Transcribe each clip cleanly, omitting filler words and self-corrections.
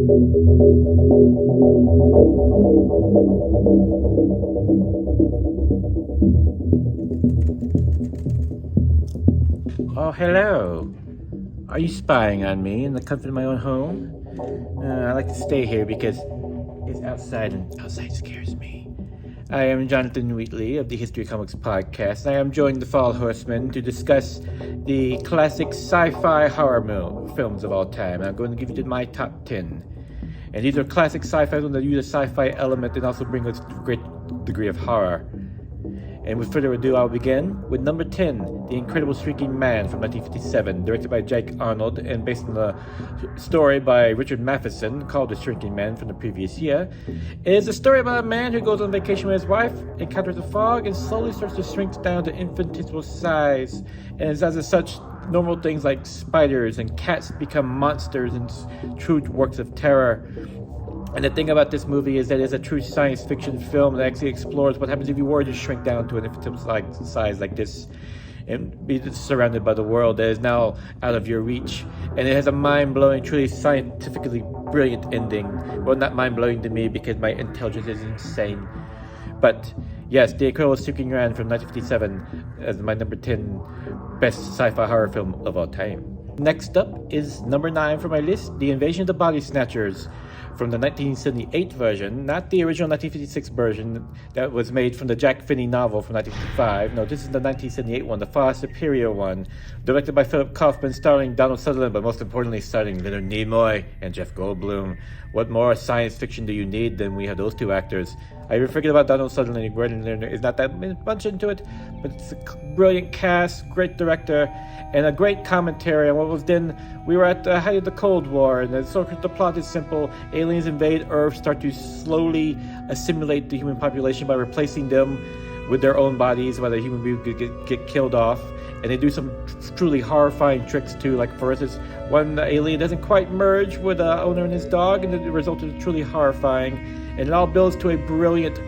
Oh, hello. Are you spying on me in the comfort of my own home? I like to stay here because it's outside and outside scares me. I am Jonathan Wheatley of the History Comics Podcast. I am joining the Fall Horsemen to discuss the classic sci-fi horror films of all time. I'm going to give you my top 10. And these are classic sci-fi films that use a sci-fi element and also bring us a great degree of horror. And with further ado, I'll begin with number 10, The Incredible Shrinking Man from 1957, directed by Jake Arnold and based on the story by Richard Matheson called The Shrinking Man from the previous year. It is a story about a man who goes on vacation with his wife, encounters a fog, and slowly starts to shrink down to infinitesimal size. And as such, normal things like spiders and cats become monsters and true works of terror. And the thing about this movie is that it's a true science fiction film that actually explores what happens if you were to shrink down to an infinitesimal size like this and be surrounded by the world that is now out of your reach. And it has a mind-blowing, truly scientifically brilliant ending. Well, not mind-blowing to me because my intelligence is insane. But yes, The Incredible Shrinking Man from 1957 as my number 10 best sci-fi horror film of all time. Next up is number 9 for my list, The Invasion of the Body Snatchers from the 1978 version, not the original 1956 version that was made from the Jack Finney novel from 1955. No, this is the 1978 one, the far superior one, directed by Philip Kaufman, starring Donald Sutherland, but most importantly starring Leonard Nimoy and Jeff Goldblum. What more science fiction do you need than we have those two actors? I even forget about Donald Sutherland and Brendan Lerner. It's not that much into it, but it's a brilliant cast, great director, and a great commentary on what was then. We were at the height of the Cold War, and the plot is simple. Aliens invade Earth, start to slowly assimilate the human population by replacing them with their own bodies, while the human beings get killed off. And they do some truly horrifying tricks too, like for instance, one alien doesn't quite merge with the owner and his dog, and the result is truly horrifying. And it all builds to a brilliant,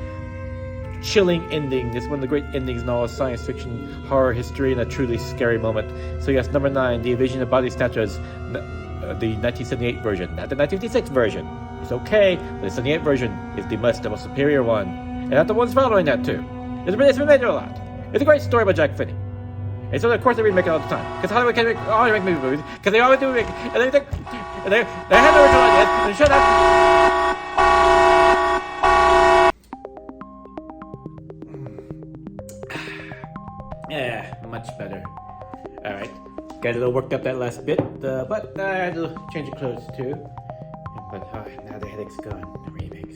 chilling ending. It's one of the great endings in all of science fiction horror history, and a truly scary moment. So yes, number 9, The Invasion of Body Snatchers, the 1978 version, not the 1956 version. It's okay, but the 78 version is the most superior one, and not the ones following that too. It's been made a lot. It's a great story by Jack Finney. And so of course they remake it all the time, because Hollywood can always make movies, because they always do remake, and they had the original ideas, and shut up. Yeah, much better. Alright, got a little worked up that last bit, but I had to change of clothes too. But now the headache's gone. Remakes.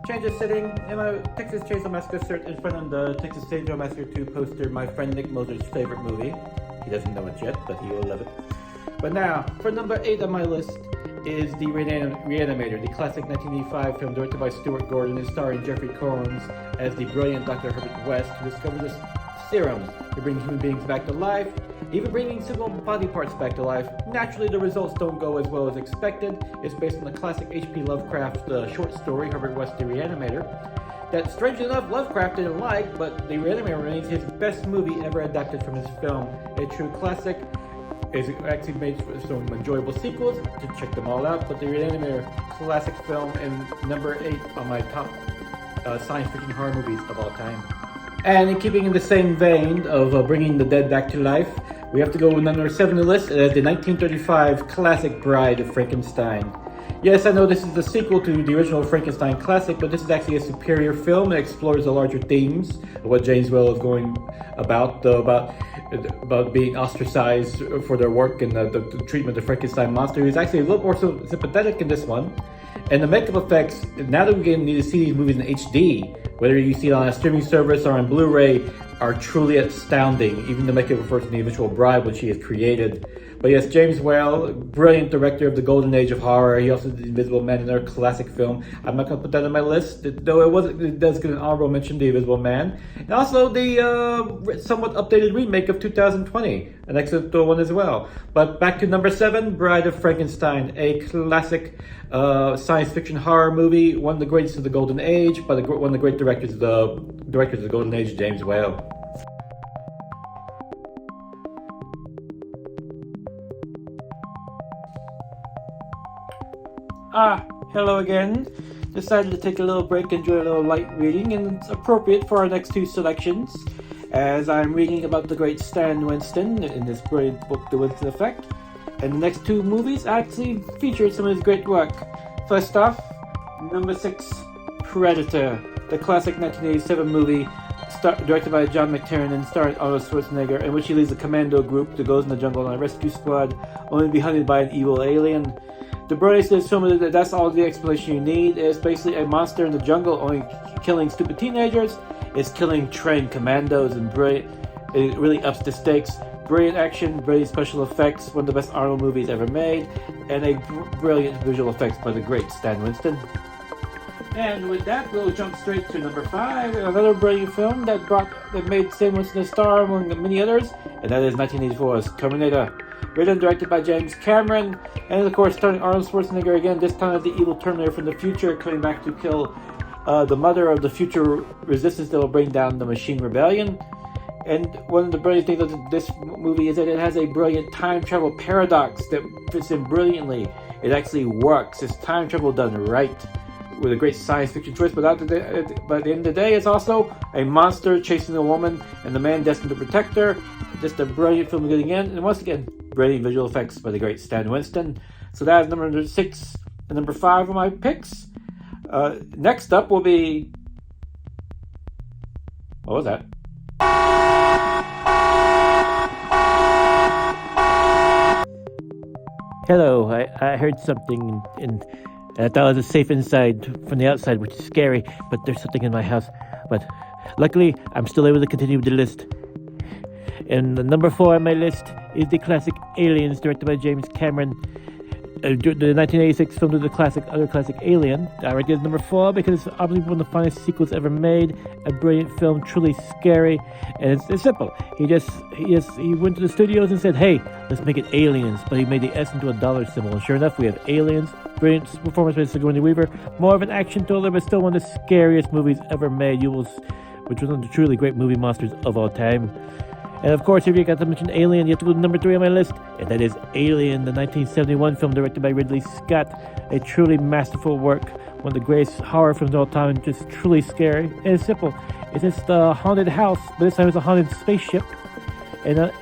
Change of setting in my Texas Chainsaw Massacre shirt in front of the Texas Chainsaw Massacre 2 poster, my friend Nick Moser's favorite movie. He doesn't know it yet, but he will love it. But now, for number 8 on my list is The Reanimator, the classic 1985 film directed by Stuart Gordon and starring Jeffrey Combs as the brilliant Dr. Herbert West, who discovers this serums to bring human beings back to life, even bringing single body parts back to life. Naturally, the results don't go as well as expected. It's based on the classic H.P. Lovecraft short story, Herbert West, The Reanimator, that strangely enough Lovecraft didn't like, but The Reanimator remains his best movie ever adapted from his film. A true classic. It's actually made some enjoyable sequels, to check them all out, but The Reanimator, classic film, and number 8 on my top science fiction horror movies of all time. And in keeping in the same vein of bringing the dead back to life, we have to go with number 7 on the list, the 1935 classic Bride of Frankenstein. Yes, I know this is the sequel to the original Frankenstein classic, but this is actually a superior film. It explores the larger themes of what James Whale is going about being ostracized for their work and the treatment of the Frankenstein monster. He's actually a little more sympathetic in this one. And the makeup effects, now that we need to see these movies in HD, whether you see it on a streaming service or on Blu-ray, are truly astounding. Even the makeup refers to the eventual bride when she is created. But yes, James Whale, brilliant director of the golden age of horror. He also did The Invisible Man, another classic film. I'm not going to put that on my list, though it does get an honorable mention, The Invisible Man. And also the somewhat updated remake of 2020, an excellent one as well. But back to number 7, Bride of Frankenstein, a classic science fiction horror movie, one of the greatest of the golden age, by one of the great directors of the golden age, James Whale. Hello again. Decided to take a little break, enjoy a little light reading, and it's appropriate for our next two selections, as I'm reading about the great Stan Winston in this brilliant book, The Winston Effect, and the next two movies actually featured some of his great work. First off, number 6, Predator, the classic 1987 movie directed by John McTiernan and starring Arnold Schwarzenegger, in which he leads a commando group that goes in the jungle on a rescue squad, only to be hunted by an evil alien. The brilliance of this film is that that's all the explanation you need. It's basically a monster in the jungle, only killing stupid teenagers. It's killing trained commandos, and brilliant. It really ups the stakes. Brilliant action, brilliant special effects, one of the best Arnold movies ever made, and a brilliant visual effects by the great Stan Winston. And with that, we'll jump straight to number 5, another brilliant film that made Stan Winston a star among many others, and that is 1984's Terminator. Written and directed by James Cameron, and of course starring Arnold Schwarzenegger again, this time as the evil Terminator from the future, coming back to kill the mother of the future resistance that will bring down the Machine Rebellion. And one of the brilliant things of this movie is that it has a brilliant time travel paradox that fits in brilliantly. It actually works. It's time travel done right, with a great science fiction twist, but at the end of the day, it's also a monster chasing a woman and the man destined to protect her. Just a brilliant film getting in, and once again, brilliant visual effects by the great Stan Winston. So that is number 6 and number 5 of my picks. Next up will be... What was that? Hello, I heard something and I thought it was safe inside from the outside, which is scary, but there's something in my house. But luckily, I'm still able to continue with the list. And the number 4 on my list is the classic Aliens, directed by James Cameron. The 1986 film to the other classic Alien. I ranked it as number 4 because it's obviously one of the finest sequels ever made. A brilliant film, truly scary, and it's simple. He went to the studios and said, "Hey, let's make it Aliens," but he made the S into a dollar symbol. And sure enough, we have Aliens. Brilliant performance by Sigourney Weaver. More of an action thriller, but still one of the scariest movies ever made. Which was one of the truly great movie monsters of all time. And of course, if you got to mention Alien, you have to go to number 3 on my list, and that is Alien, the 1971 film directed by Ridley Scott. A truly masterful work, one of the greatest horror films of all time, just truly scary. And it's simple. It's just a haunted house, but this time it's a haunted spaceship, and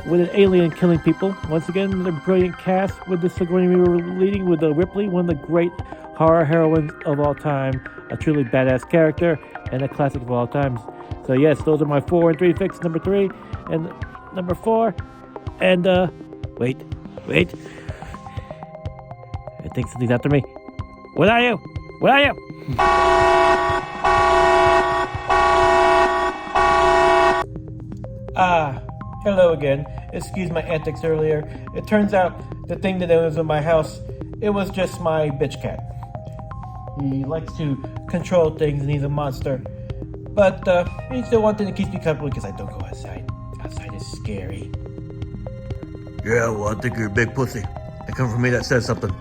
with an alien killing people. Once again, another brilliant cast with the Sigourney Weaver leading with Ripley, one of the great horror heroines of all time. A truly badass character, and a classic of all times. So yes, those are my 4 and 3 picks. Number 3 and number 4. And wait. I think something's after me. What are you? Hello again. Excuse my antics earlier. It turns out the thing that was in my house, it was just my bitch cat. He likes to control things and he's a monster. But he's the one thing that keeps me comfortable because I don't go outside. Outside is scary. Yeah, well, I think you're a big pussy. It come from me that says something.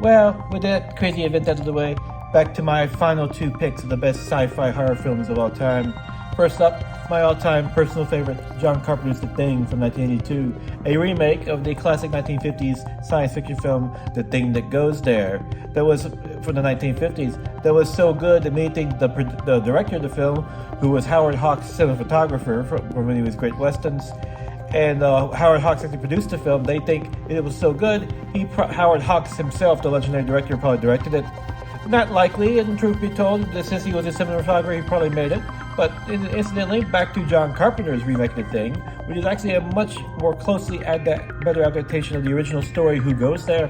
Well, with that crazy event out of the way, back to my final 2 picks of the best sci-fi horror films of all time. First up, my all-time personal favorite, John Carpenter's The Thing from 1982, a remake of the classic 1950s science fiction film The Thing That Goes There, that was from the 1950s, that was so good that many think the director of the film, who was Howard Hawks' cinematographer from many of his great westerns, and Howard Hawks actually produced the film, they think it was so good, Howard Hawks himself, the legendary director, probably directed it. Not likely, and truth be told, since he was a cinematographer, he probably made it. But incidentally, back to John Carpenter's remake of The Thing, which is actually a much more closely better adaptation of the original story, Who Goes There?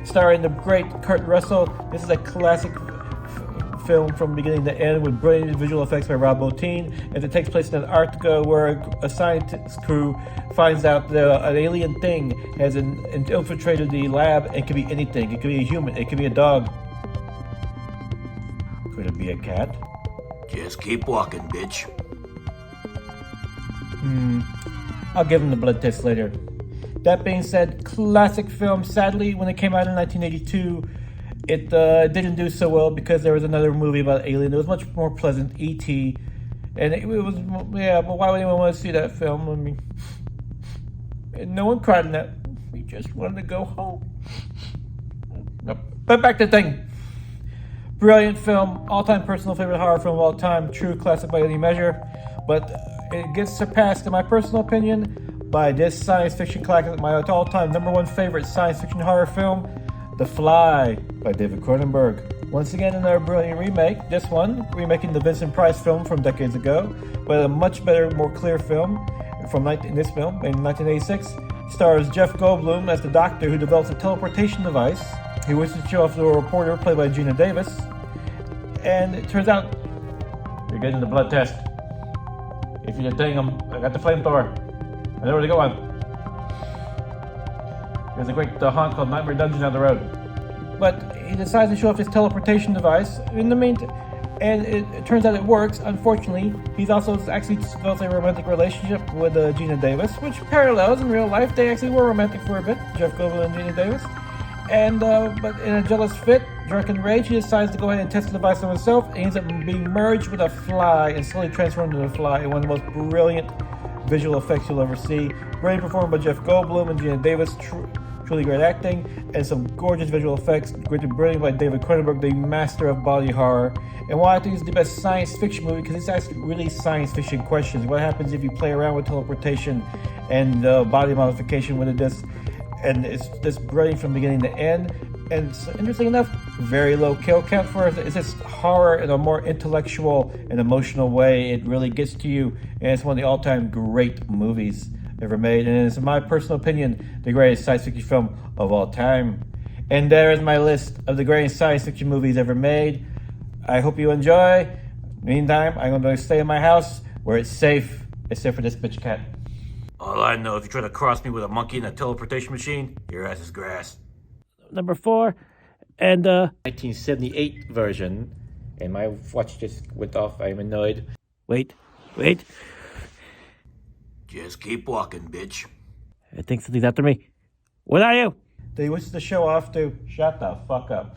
Starring the great Kurt Russell, this is a classic film from beginning to end with brilliant visual effects by Rob Bottin, and it takes place in Antarctica where a scientist crew finds out that an alien thing has infiltrated the lab and can be anything. It could be a human, it could be a dog. Could it be a cat? Just keep walking, bitch. I'll give him the blood test later. That being said, classic film. Sadly, when it came out in 1982, it didn't do so well because there was another movie about alien that was much more pleasant, E.T. And it was, yeah, but why would anyone want to see that film? I mean, no one cried in that. We just wanted to go home. But back to the thing. Brilliant film, all-time personal favorite horror film of all time, true classic by any measure. But it gets surpassed, in my personal opinion, by this science fiction classic, my all-time number one favorite science fiction horror film, The Fly by David Cronenberg. Once again, another brilliant remake. This one, remaking the Vincent Price film from decades ago, but a much better, more clear film. In this film, in 1986, stars Jeff Goldblum as the doctor who develops a teleportation device. He wishes to show off to a reporter played by Gina Davis. And it turns out, you're getting the blood test. If you're getting them, I got the flamethrower. I know where to go on. There's a great haunt called Nightmare Dungeon down the road. But he decides to show off his teleportation device. In the meantime, and it turns out it works. Unfortunately, he's also actually developed a romantic relationship with Gina Davis, which parallels in real life. They actually were romantic for a bit, Jeff Goldblum and Gina Davis. And but in a jealous fit, drunken rage, he decides to go ahead and test the device on himself. And he ends up being merged with a fly and slowly transformed into a fly in one of the most brilliant visual effects you'll ever see. Brilliant performed by Jeff Goldblum and Gina Davis. Truly great acting and some gorgeous visual effects. Brilliant by David Cronenberg, the master of body horror. And why I think it's the best science fiction movie, because it's asking really science fiction questions. What happens if you play around with teleportation and body modification with this? And it's just brilliant from beginning to end. And so, interesting enough, very low kill count for it. It's just horror in a more intellectual and emotional way. It really gets to you, and it's one of the all-time great movies ever made. And it's, in my personal opinion, the greatest science fiction film of all time. And there is my list of the greatest science fiction movies ever made. I hope you enjoy. Meantime, I'm going to stay in my house where it's safe, except for this bitch cat. All I know, if you try to cross me with a monkey in a teleportation machine, your ass is grass. Number 4, and 1978 version. And my watch just went off. I'm annoyed. Wait. Just keep walking, bitch. I think something's after me. What are you? They wish to show off to shut the fuck up.